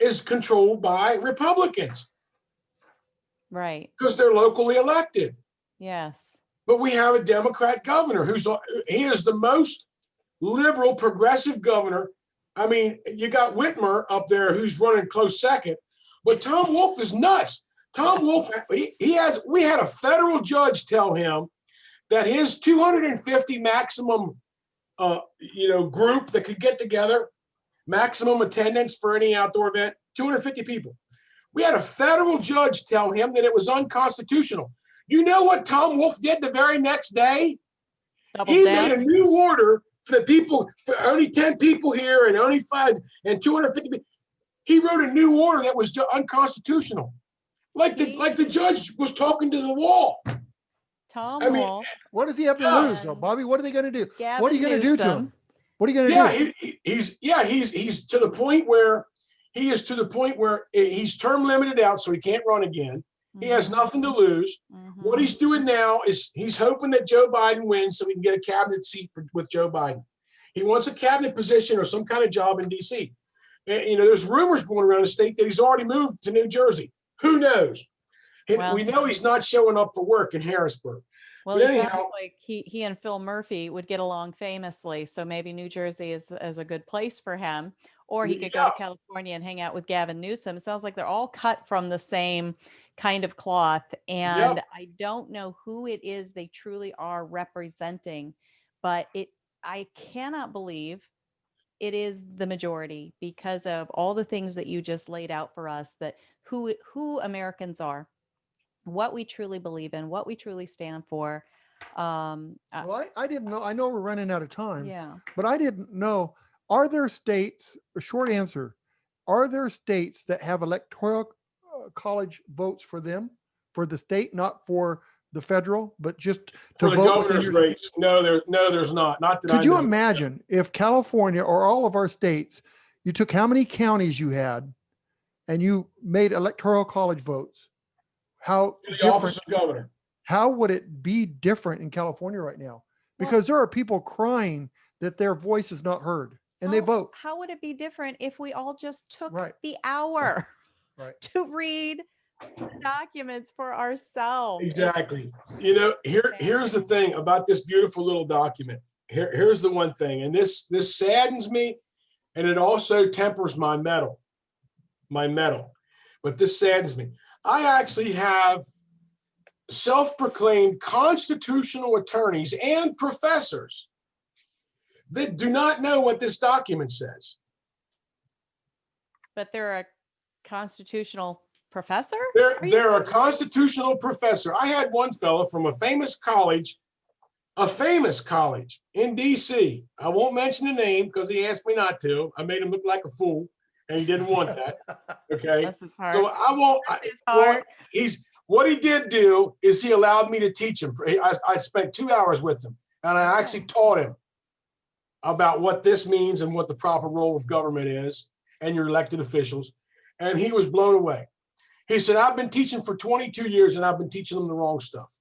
is controlled by Republicans Right. because they're locally elected. Yes. But we have a Democrat governor he is the most liberal, progressive governor. I mean, you got Whitmer up there who's running close second, but Tom Wolf is nuts. Tom Wolf, we had a federal judge tell him that his 250 maximum, group that could get together, maximum attendance for any outdoor event, 250 people. We had a federal judge tell him that it was unconstitutional. You know what Tom Wolf did the very next day? He made a new order for the people, for only 10 people here and only 5 and 250 people. He wrote a new order that was unconstitutional. Like the judge was talking to the wall. Tom I mean, Wolf. What does he have to lose, though, Bobby? What are they going to do? Gavin What are you going to do to Newsom. him? What are you going to do? He's to the point where he's term limited out, so he can't run again. He has nothing to lose. Mhm. What he's doing now is he's hoping that Joe Biden wins so he can get a cabinet seat with Joe Biden. He wants a cabinet position or some kind of job in D.C. And, there's rumors going around the state that he's already moved to New Jersey. Who knows? Well, we know he's not showing up for work in Harrisburg. Well, But it anyhow- sounds like he and Phil Murphy would get along famously. So maybe New Jersey is a good place for him. Or he could go to California and hang out with Gavin Newsom. It sounds like they're all cut from the same kind of cloth. And I don't know who it is they truly are representing, but I cannot believe it is the majority because of all the things that you just laid out for us, that who Americans are, what we truly believe in, what we truly stand for. Well, I didn't know. I know we're running out of time. Yeah. But I didn't know. Are there states, a short answer, are there states that have electoral college votes for them, for the state, not for the federal, but just to For the vote within governor's your- race, no, there's not. Not that I Could you know. imagine if California or all of our states, you took how many counties you had and you made electoral college votes? How In the office different, of governor. how would it be different in California right now? Because there are people crying that their voice is not heard and they vote. How would it be different if we all just took Right. the hour Right. to read the documents for ourselves? Exactly. Here's the thing about this beautiful little document. Here's the one thing, and this saddens me, and it also tempers my mettle. But this saddens me. I actually have self-proclaimed constitutional attorneys and professors that do not know what this document says. But they're a constitutional professor? They're a constitutional professor. I had one fellow from a famous college in DC. I won't mention the name because he asked me not to. I made him look like a fool, and he didn't want that. Okay. Bless his heart. So I won't. Bless his heart. What he did do is he allowed me to teach him. I spent 2 hours with him, and I actually taught him about what this means and what the proper role of government is and your elected officials. And he was blown away. He said, I've been teaching for 22 years and I've been teaching them the wrong stuff.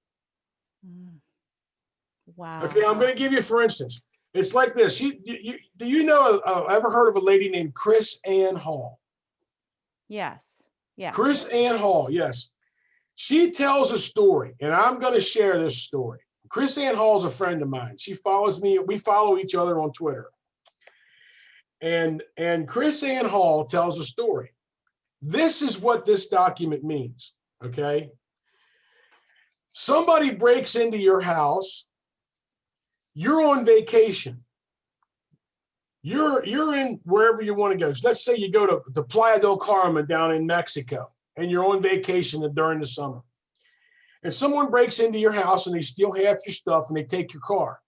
Wow. Okay, I'm going to give you, for instance, it's like this. Do you know, ever heard of a lady named Chris Ann Hall? Yes. Yeah. Chris Ann Hall, yes. She tells a story, and I'm going to share this story. Chris Ann Hall is a friend of mine. She follows me. We follow each other on Twitter. And Chris Ann Hall tells a story. This is what this document means, okay? Somebody breaks into your house. You're on vacation. You're in wherever you want to go. So let's say you go to Playa del Carmen down in Mexico, and you're on vacation during the summer. And someone breaks into your house and they steal half your stuff and they take your car.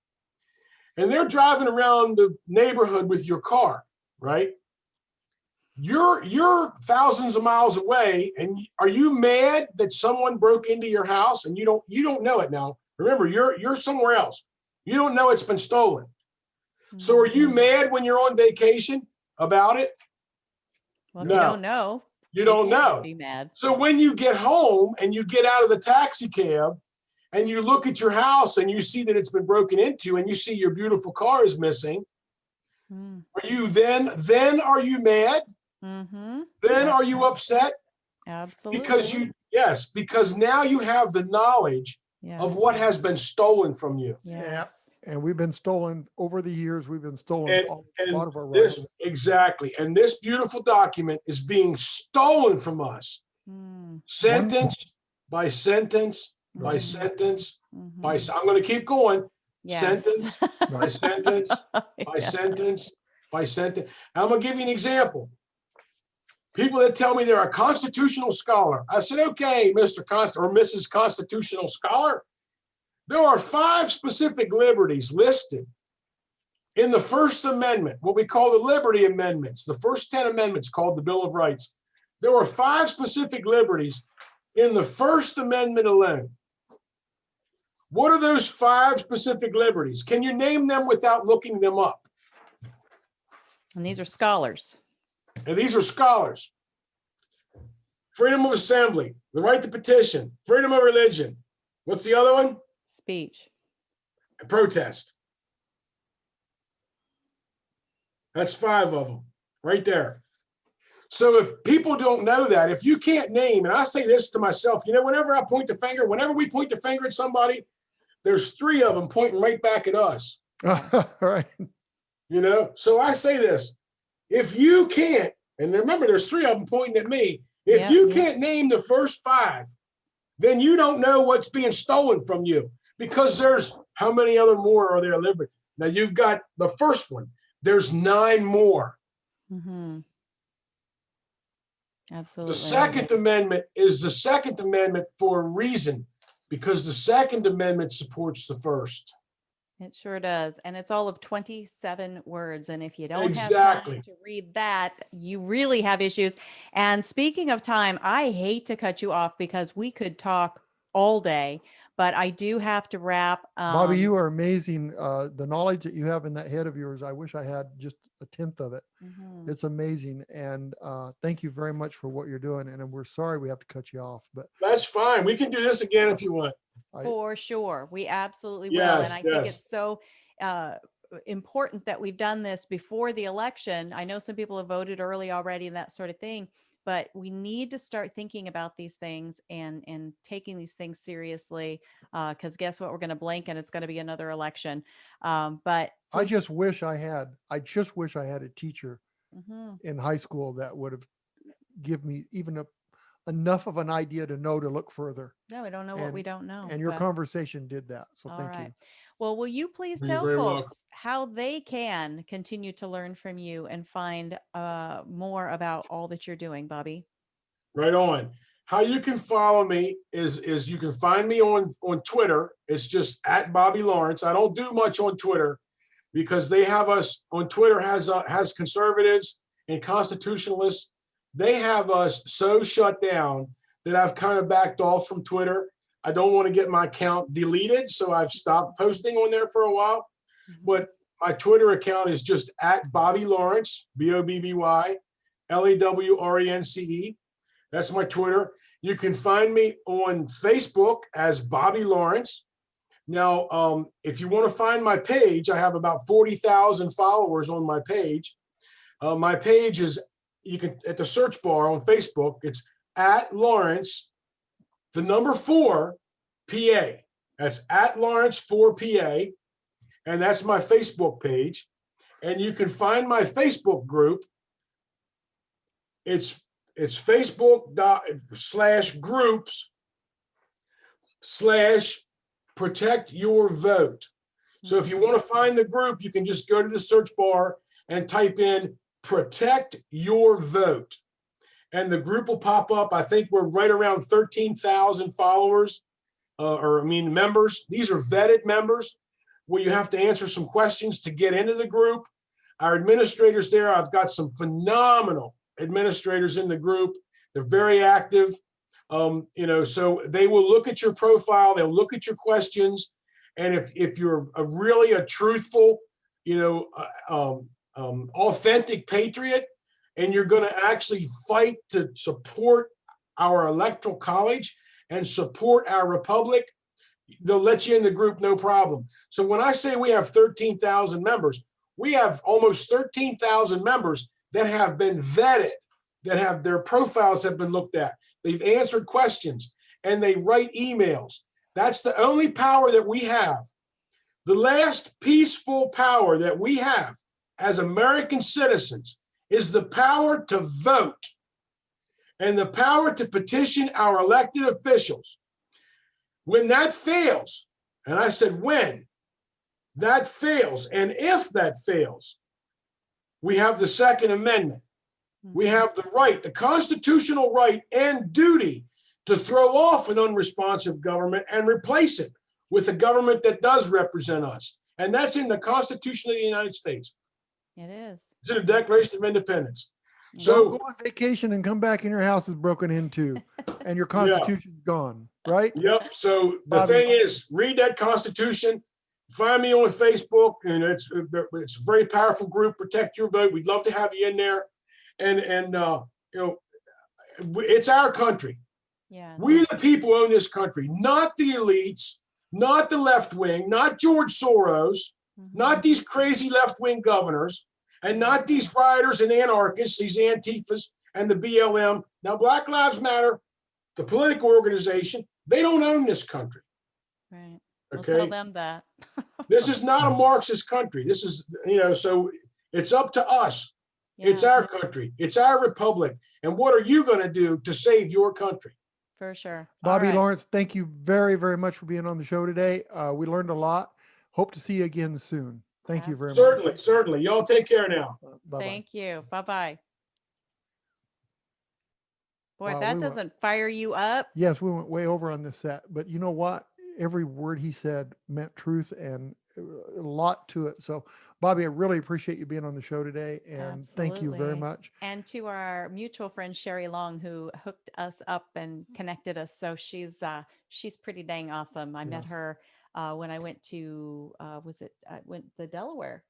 And they're driving around the neighborhood with your car, right? You're thousands of miles away, and are you mad that someone broke into your house and you don't know it now? Remember, you're somewhere else. You don't know it's been stolen. So are you mad when you're on vacation about it? Well, No. you don't know. You don't know. Be mad. So when you get home and you get out of the taxi cab and you look at your house and you see that it's been broken into and you see your beautiful car is missing, are you then are you mad? Mm-hmm. Then are you upset? Absolutely. Because now you have the knowledge of what has been stolen from you. Yes. And we've been stolen over the years. We've been stolen a lot of our this, rights. exactly. And this beautiful document is being stolen from us. Sentence by sentence by sentence by I'm going to keep going. Yes. Sentence by sentence by sentence by sentence. I'm going to give you an example. People that tell me they're a constitutional scholar. I said, okay, Mr. or Mrs. Constitutional Scholar, there are 5 specific liberties listed in the First Amendment, what we call the Liberty Amendments, the first 10 amendments called the Bill of Rights. There were 5 specific liberties in the First Amendment alone. What are those 5 specific liberties? Can you name them without looking them up? And these are scholars. And these are scholars. Freedom of assembly, the right to petition, freedom of religion. What's the other one? Speech. Protest. That's 5 of them right there. So if people don't know that, if you can't name, and I say this to myself, whenever we point the finger at somebody, there's 3 of them pointing right back at us. Right. So I say this, if you can't, and remember there's 3 of them pointing at me, if you can't name the first 5, then you don't know what's being stolen from you, because there's how many other more are there liberty? Now you've got the first one. There's 9 more. Absolutely. The Second Amendment is the Second Amendment for a reason, because the Second Amendment supports the First. It sure does. And it's all of 27 words. And if you don't Exactly. have time to read that, you really have issues. And speaking of time, I hate to cut you off because we could talk all day, but I do have to wrap. Bobby, you are amazing. The knowledge that you have in that head of yours, I wish I had just a 10th of it. It's amazing. And thank you very much for what you're doing. And we're sorry we have to cut you off, but That's fine. We can do this again if you want. For sure. We absolutely will. Yes, And I think it's so important that we've done this before the election. I know some people have voted early already and that sort of thing, but we need to start thinking about these things and taking these things seriously, because guess what? We're going to blink and it's going to be another election. But I just wish I had a teacher Mhm. in high school that would have give me even enough of an idea to know to look further. No, we don't know what we And don't know. and your but- conversation did that. So All thank right. you. Well, will you please You're tell very welcome. folks how they can continue to learn from you and find more about all that you're doing, Bobby? Right on. How you can follow me is you can find me on Twitter. It's just at Bobby Lawrence. I don't do much on Twitter because they have us on Twitter has conservatives and constitutionalists. They have us so shut down that I've kind of backed off from Twitter. I don't want to get my account deleted, so I've stopped posting on there for a while. But my Twitter account is just at Bobby Lawrence, BobbyLawrence. That's my Twitter. You can find me on Facebook as Bobby Lawrence. Now, if you want to find my page, I have about 40,000 followers on my page. My page is, you can, at the search bar on Facebook, it's at Lawrence, the number 4, PA. That's at Lawrence 4 PA. And that's my Facebook page. And you can find my Facebook group. It's Facebook.com/groups/protect your vote. So if you want to find the group, you can just go to the search bar and type in protect your vote. And the group will pop up. I think we're right around 13,000 followers, members. These are vetted members where you have to answer some questions to get into the group. Our administrators there, I've got some phenomenal administrators in the group. They're very active. So they will look at your profile, they'll look at your questions. And if you're really a truthful, authentic patriot, and you're going to actually fight to support our electoral college and support our republic, they'll let you in the group, no problem. So when I say we have 13,000 members, we have almost 13,000 members that have been vetted, that have their profiles have been looked at. They've answered questions and they write emails. That's the only power that we have. The last peaceful power that we have as American citizens is the power to vote and the power to petition our elected officials. When that fails, and I said when that fails, and if that fails, we have the Second Amendment. We have the right, the constitutional right and duty to throw off an unresponsive government and replace it with a government that does represent us. And that's in the Constitution of the United States. It is. It's in the Declaration of Independence. Don't So go on vacation and come back and your house is broken into and your constitution's gone, right? Yep. So the Bobby. thing is, read that Constitution. Find me on Facebook, and it's a very powerful group. Protect your vote. We'd love to have you in there. And it's our country. Yeah. We the people own this country, not the elites, not the left wing, not George Soros, not these crazy left wing governors, and not these rioters and anarchists, these Antifas and the BLM. Now, Black Lives Matter, the political organization, they don't own this country. Right. We'll Okay. tell them that. This is not a Marxist country. This is, so it's up to us. It's Yeah, our country. It's our republic. And what are you going to do to save your country? for sure. Bobby All right. Lawrence, thank you very, very much for being on the show today. We learned a lot. Hope to see you again soon. Thank you very much. Certainly. Y'all take care now. Bye-bye. Thank you. Bye-bye. Boy, Wow, that we went- doesn't fire you up. Yes, we went way over on this set, but you know what? Every word he said meant truth and a lot to it. So, Bobby, I really appreciate you being on the show today, and thank you very Absolutely. much. And to our mutual friend Sherry Long, who hooked us up and connected us. So she's pretty dang awesome. I met Yes. her when I went to the Delaware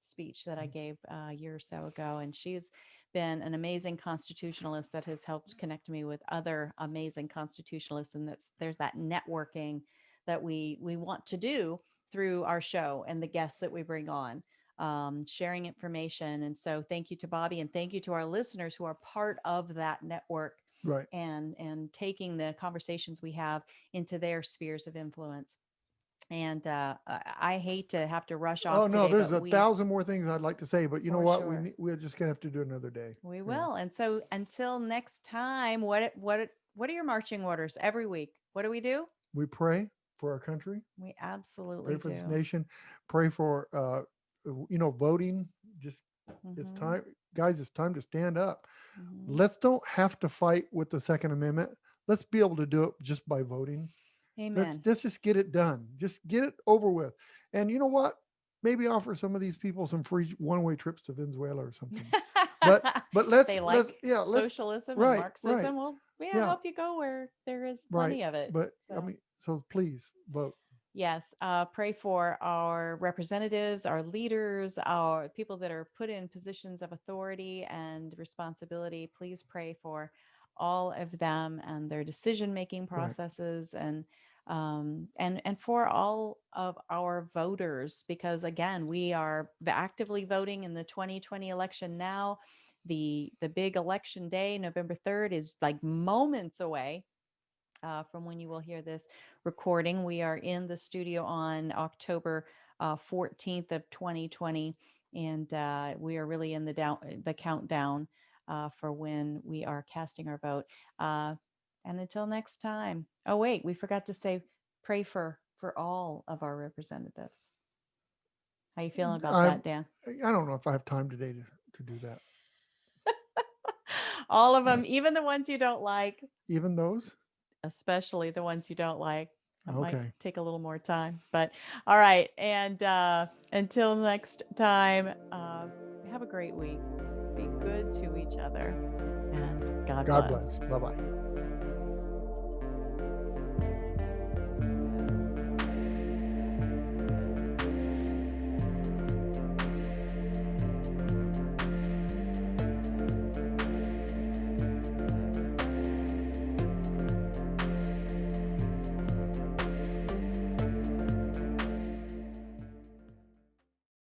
speech that I gave a year or so ago, and she's been an amazing constitutionalist that has helped connect me with other amazing constitutionalists. And there's that networking that we want to do through our show and the guests that we bring on, sharing information. And so thank you to Bobby, and thank you to our listeners who are part of that network Right. and taking the conversations we have into their spheres of influence. And I hate to have to rush Oh off no, today, there's but a thousand more things I'd like to say, but you know For what? sure. We're just gonna have to do another day. we Yeah. will. And so until next time, what are your marching orders every week? What do? We pray for our country, We pray absolutely for this do. nation, pray for voting. Just it's Mhm, time, guys. It's time to stand up. mhm. Let's don't have to fight with the Second Amendment. Let's be able to do it just by voting. Amen. Let's just get it done. Just get it over with. And you know what? Maybe offer some of these people some free one-way trips to Venezuela or something. But They let's like yeah, let's socialism and right, right. Marxism. Well, yeah, Yeah, help you go where there is right. plenty of it. But I So. mean, so please vote. Yes, pray for our representatives, our leaders, our people that are put in positions of authority and responsibility. Please pray for all of them and their decision-making Right. processes, and for all of our voters, because again, we are actively voting in the 2020 election now. The big election day, November 3rd, is like moments away. From when you will hear this recording. We are in the studio on October 14th of 2020, and we are really in the countdown for when we are casting our vote. And until next time. Oh wait, we forgot to say pray for all of our representatives. How you feeling about that, Dan? I don't know if I have time today to do that. All of them, even the ones you don't like. Even those? Especially the ones you don't like. That might Okay. take a little more time, but all right. And until next time, have a great week. Be good to each other, and God God bless. bless. Bye-bye.